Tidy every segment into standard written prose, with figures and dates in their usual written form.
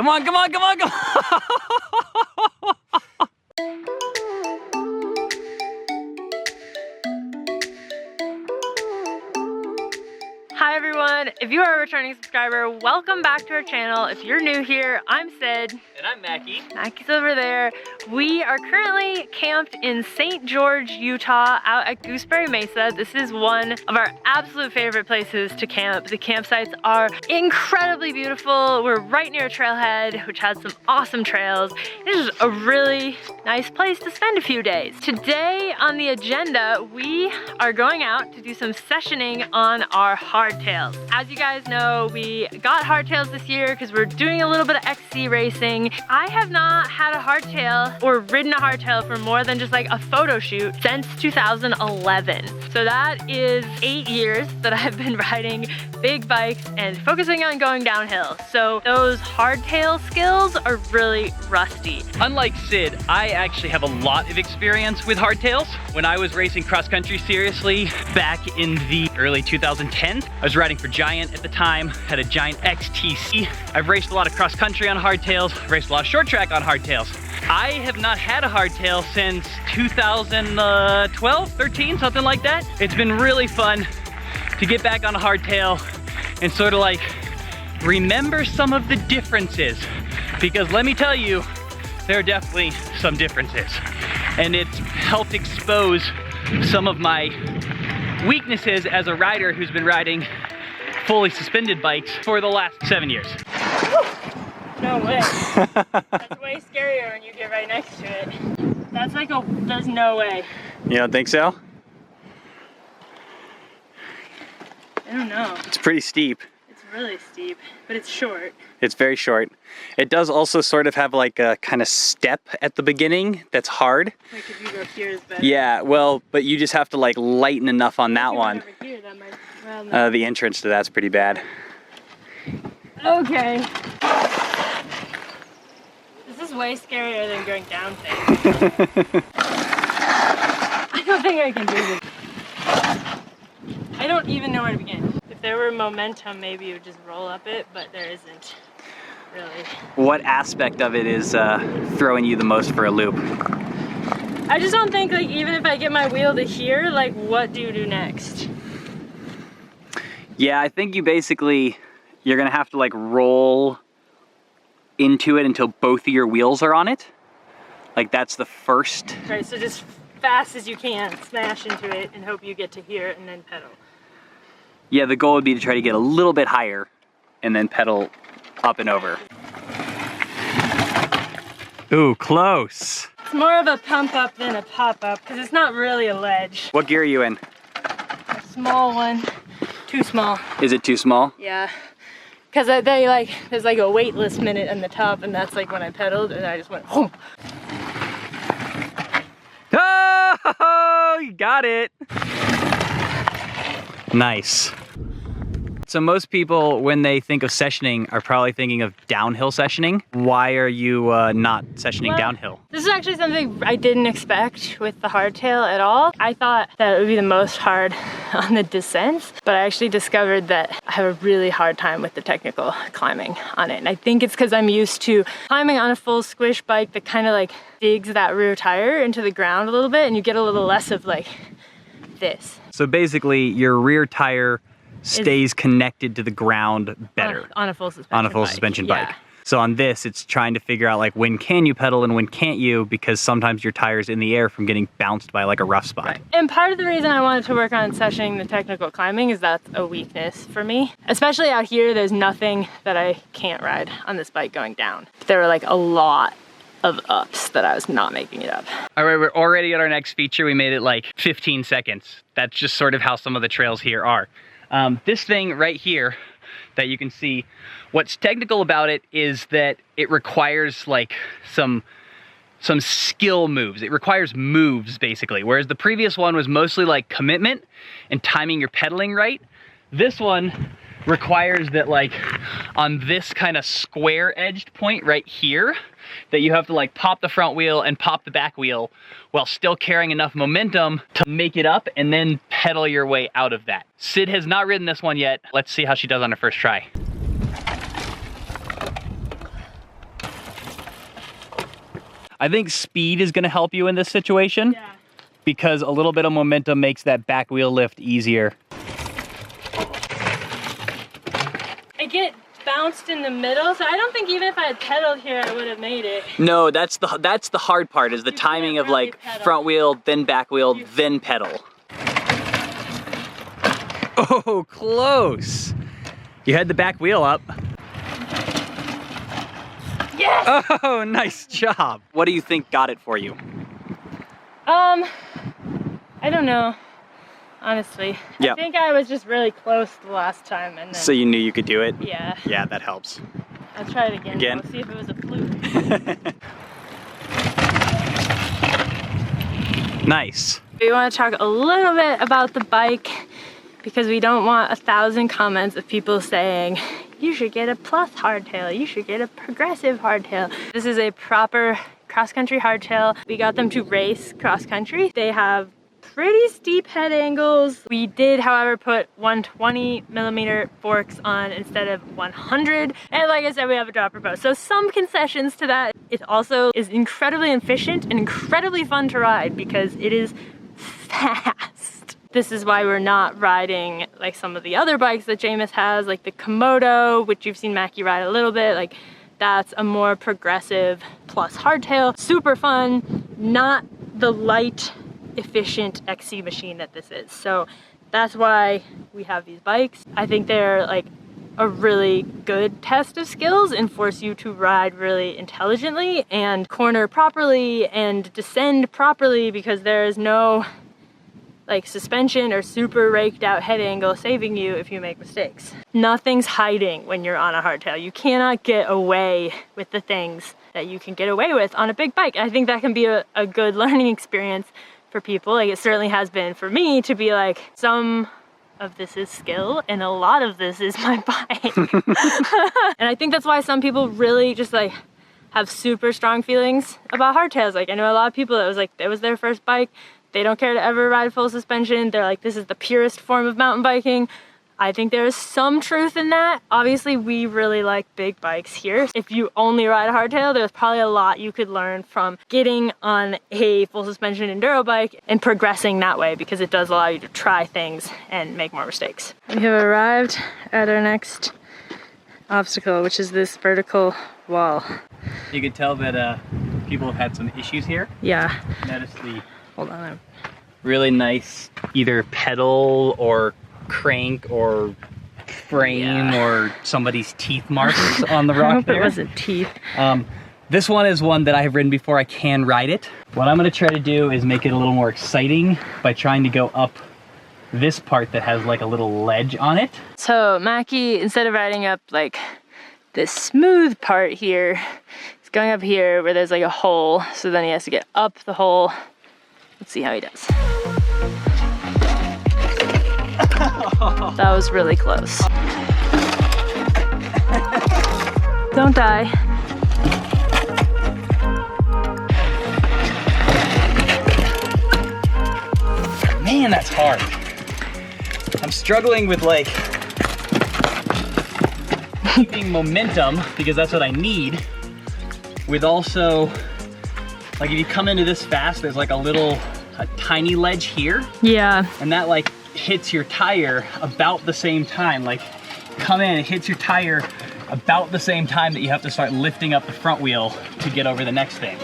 Come on, come on, come on, come on. Hi everyone, if you are a returning subscriber, welcome back to our channel. If you're new here, I'm Sid. And I'm Mackie. Mackie's over there. We are currently camped in St. George, Utah, out at Gooseberry Mesa. This is one of our absolute favorite places to camp. The campsites are incredibly beautiful. We're right near a trailhead, which has some awesome trails. This is a really nice place to spend a few days. Today on the agenda, we are going out to do some sessioning on our hardtails. As you guys know, we got hardtails this year because we're doing a little bit of XC racing. I have not had a hardtail or ridden a hardtail for more than just like a photo shoot since 2011. So that is 8 years that I've been riding big bikes and focusing on going downhill. So those hardtail skills are really rusty. Unlike Sid, I actually have a lot of experience with hardtails. When I was racing cross country seriously back in the early 2010s, I was riding for Giant at the time, had a Giant XTC. I've raced a lot of cross country on hardtails, raced a lot of short track on hardtails. I have not had a hardtail since 2012, 13, something like that. It's been really fun to get back on a hardtail and sort of like remember some of the differences, because let me tell you, there are definitely some differences, and it's helped expose some of my weaknesses as a rider who's been riding fully suspended bikes for the last 7 years. No way. That's way scarier when you get right next to it. That's like there's no way. You don't think so? I don't know. It's pretty steep. It's really steep, but it's short. It's very short. It does also sort of have like a kind of step at the beginning that's hard. Like if you go here is better. Yeah, well, but you just have to like lighten enough on that one. Over here, that might, well, no. The entrance to that's pretty bad. Okay. This is way scarier than going down things. I don't think I can do this. I don't even know where to begin. If there were momentum, maybe you would just roll up it, but there isn't really. What aspect of it is throwing you the most for a loop? I just don't think, like, even if I get my wheel to here, like, what do you do next? Yeah, I think you're gonna have to like roll into it until both of your wheels are on it. Like that's the first. Right, so just fast as you can, smash into it and hope you get to here and then pedal. Yeah, the goal would be to try to get a little bit higher and then pedal up and over. Ooh, close. It's more of a pump up than a pop up because it's not really a ledge. What gear are you in? A small one. Too small. Is it too small? Yeah. Because there's like a weightless minute in the top, and that's like when I pedaled and I just went, boom. Oh, you got it. Nice. So most people, when they think of sessioning, are probably thinking of downhill sessioning. Why are you not sessioning downhill? This is actually something I didn't expect with the hardtail at all. I thought that it would be the most hard on the descents, but I actually discovered that I have a really hard time with the technical climbing on it. And I think it's because I'm used to climbing on a full squish bike that kind of like digs that rear tire into the ground a little bit, and you get a little less of like this. So basically your rear tire stays connected to the ground better. On a full suspension On a full bike. suspension Yeah. bike. So on this, it's trying to figure out like when can you pedal and when can't you, because sometimes your tire's in the air from getting bounced by like a rough spot. Right. And part of the reason I wanted to work on sessioning the technical climbing is that's a weakness for me. Especially out here, there's nothing that I can't ride on this bike going down. There were like a lot of ups that I was not making it up. All right, we're already at our next feature. We made it like 15 seconds. That's just sort of how some of the trails here are. This thing right here that you can see, what's technical about it is that it requires like some skill moves. It requires moves basically, whereas the previous one was mostly like commitment and timing your pedaling right. This one requires that like on this kind of square edged point right here, that you have to like pop the front wheel and pop the back wheel while still carrying enough momentum to make it up and then pedal your way out of that. Sid has not ridden this one yet. Let's see how she does on her first try. I think speed is gonna help you in this situation. Yeah. Because a little bit of momentum makes that back wheel lift easier. I get bounced in the middle, so I don't think even if I had pedaled here, I would have made it. No, that's the hard part, is the timing of really like pedal. front wheel, then back wheel, then pedal. Oh, close. You had the back wheel up. Yes! Oh, nice job. What do you think got it for you? I don't know, honestly. Yeah. I think I was just really close the last time, and then, So you knew you could do it? yeah. Yeah, that helps. I'll try it again. Again? We'll see if it was a fluke. Nice. We want to talk a little bit about the bike because we don't want 1,000 comments of people saying, you should get a plus hardtail, you should get a progressive hardtail. This is a proper cross-country hardtail. We got them to race cross-country. They have pretty steep head angles. We did, however, put 120mm forks on instead of 100. And like I said, we have a dropper post. So some concessions to that. It also is incredibly efficient and incredibly fun to ride because it is fast. This is why we're not riding like some of the other bikes that Jameis has, like the Komodo, which you've seen Mackie ride a little bit. Like that's a more progressive plus hardtail. Super fun, not the light, efficient XC machine that this is. So that's why we have these bikes. I think they're like a really good test of skills and force you to ride really intelligently and corner properly and descend properly because there is no like suspension or super raked out head angle saving you if you make mistakes. Nothing's hiding when you're on a hardtail. You cannot get away with the things that you can get away with on a big bike. I think that can be a good learning experience for people. Like it certainly has been for me to be like, some of this is skill and a lot of this is my bike. And I think that's why some people really just like have super strong feelings about hardtails. Like I know a lot of people that was like, it was their first bike. They don't care to ever ride full suspension. They're like, this is the purest form of mountain biking. I think there is some truth in that. Obviously, we really like big bikes here. If you only ride a hardtail, there's probably a lot you could learn from getting on a full suspension enduro bike and progressing that way because it does allow you to try things and make more mistakes. We have arrived at our next obstacle, which is this vertical wall. You could tell that people have had some issues here. Yeah. Notice the Hold on. really nice either pedal or crank or frame or somebody's teeth marks on the rock I hope there. it wasn't teeth. This one is one that I have ridden before. I can ride it. What I'm going to try to do is make it a little more exciting by trying to go up this part that has like a little ledge on it. So Mackie, instead of riding up like this smooth part here, he's going up here where there's like a hole. So then he has to get up the hole. Let's see how he does. That was really close. Don't die. Man, that's hard. I'm struggling with like keeping momentum because that's what I need. With also, like if you come into this fast, there's like a tiny ledge here. Yeah. And that like hits your tire about the same time. Like come in, it hits your tire about the same time that you have to start lifting up the front wheel to get over the next thing.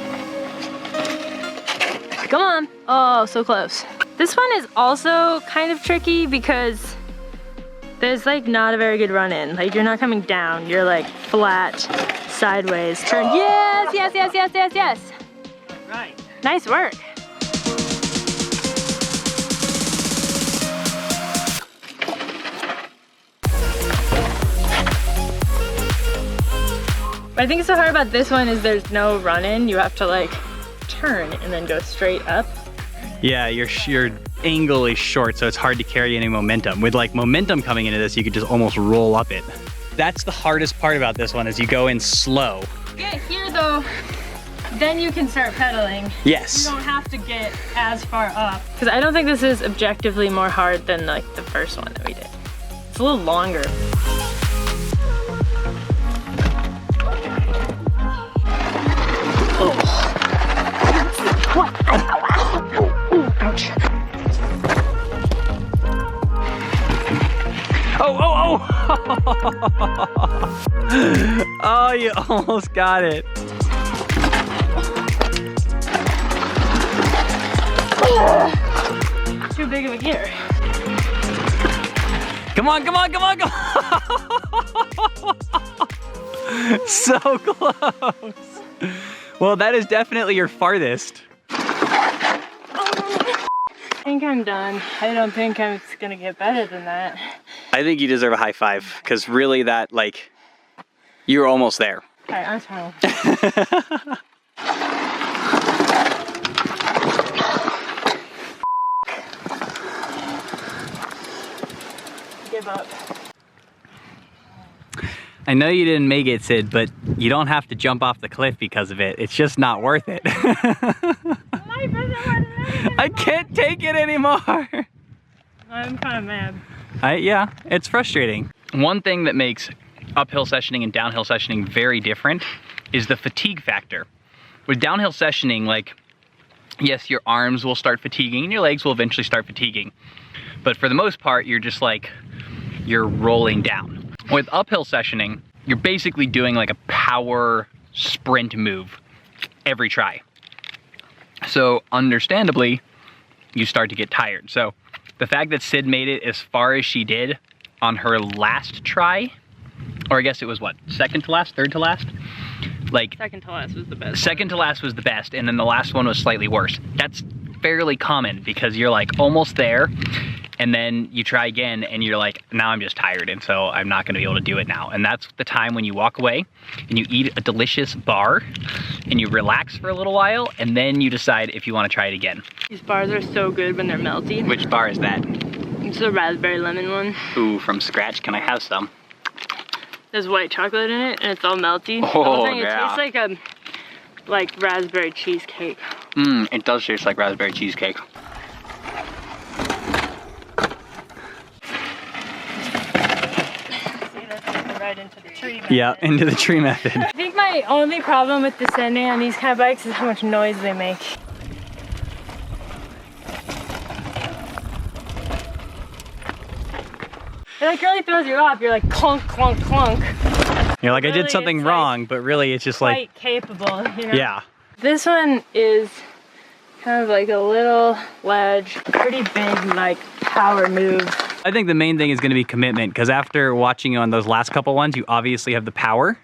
Come on. Oh, so close. This one is also kind of tricky because there's like not a very good run in. Like you're not coming down, you're like flat, sideways, turn. Yes, yes, yes, yes, yes, yes. Right. Nice work. What I think is so hard about this one is there's no run in. You have to like turn and then go straight up. Yeah, your angle is short, so it's hard to carry any momentum. With like momentum coming into this, you could just almost roll up it. That's the hardest part about this one is you go in slow. Get here though, then you can start pedaling. Yes. You don't have to get as far up. Because I don't think this is objectively more hard than like the first one that we did. It's a little longer. Oh. Oh, you almost got it. Too big of a gear. Come on, come on, come on, come on. So close. Well, that is definitely your farthest. I think I'm done. I don't think I'm gonna get better than that. I think you deserve a high five, because really that, like, you're almost there. All right, I'm trying. Give up. I know you didn't make it, Sid, but you don't have to jump off the cliff because of it. It's just not worth it. I can't take it anymore. I'm kind of mad. Yeah, it's frustrating. One thing that makes uphill sessioning and downhill sessioning very different is the fatigue factor. With downhill sessioning, like, yes, your arms will start fatiguing and your legs will eventually start fatiguing. But for the most part, you're just like, you're rolling down. With uphill sessioning, you're basically doing like a power sprint move every try. So understandably, you start to get tired. So the fact that Sid made it as far as she did on her last try, or I guess it was what, second to last, third to last? Like, Second to last was the best. Second to last was the best, and then the last one was slightly worse. That's fairly common because you're like almost there, and then you try again and you're like, now I'm just tired, and so I'm not gonna be able to do it now. And that's the time when you walk away and you eat a delicious bar and you relax for a little while, and then you decide if you wanna try it again. These bars are so good when they're melty. Which bar is that? It's the raspberry lemon one. Ooh, from scratch, can I have some? There's white chocolate in it and it's all melty. Oh, the whole thing, yeah. It tastes like raspberry cheesecake. It does taste like raspberry cheesecake. Right into the tree method. Yeah, into the tree method. I think my only problem with descending on these kind of bikes is how much noise they make. It like really throws you off. You're like clunk, clunk, clunk. You're like, Really, I did something it's wrong, but really it's just like, Quite capable, you know? yeah. This one is kind of like a little ledge, pretty big like power move. I think the main thing is going to be commitment, because after watching you on those last couple ones, you obviously have the power.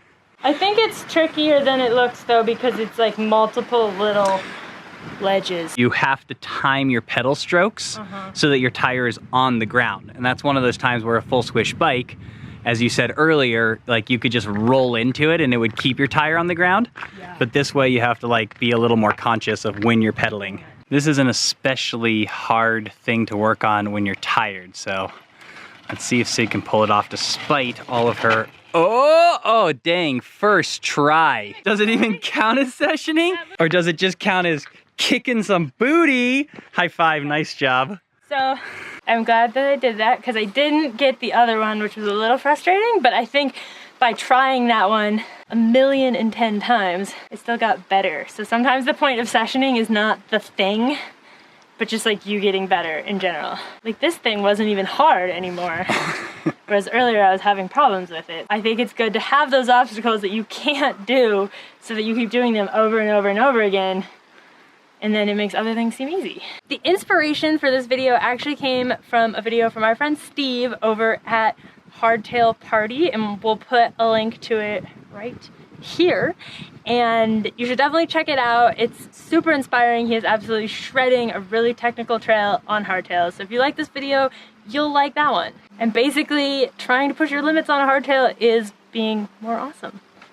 I think it's trickier than it looks though, because it's like multiple little ledges. You have to time your pedal strokes so that your tire is on the ground. And that's one of those times where a full squish bike, as you said earlier, like you could just roll into it and it would keep your tire on the ground. Yeah. But this way you have to like be a little more conscious of when you're pedaling. This is an especially hard thing to work on when you're tired. So let's see if Sid can pull it off despite all of her. Oh, dang, first try. Does it even count as sessioning? Or does it just count as kicking some booty? High five, nice job. So I'm glad that I did that because I didn't get the other one, which was a little frustrating, but I think by trying that one 1,010,000 times, it still got better. So sometimes the point of sessioning is not the thing, but just like you getting better in general. Like this thing wasn't even hard anymore. Whereas earlier I was having problems with it. I think it's good to have those obstacles that you can't do so that you keep doing them over and over and over again, and then it makes other things seem easy. The inspiration for this video actually came from a video from our friend Steve over at Hardtail Party, and we'll put a link to it right here. And you should definitely check it out. It's super inspiring. He is absolutely shredding a really technical trail on hardtails. So if you like this video, you'll like that one. And basically, trying to push your limits on a hardtail is being more awesome.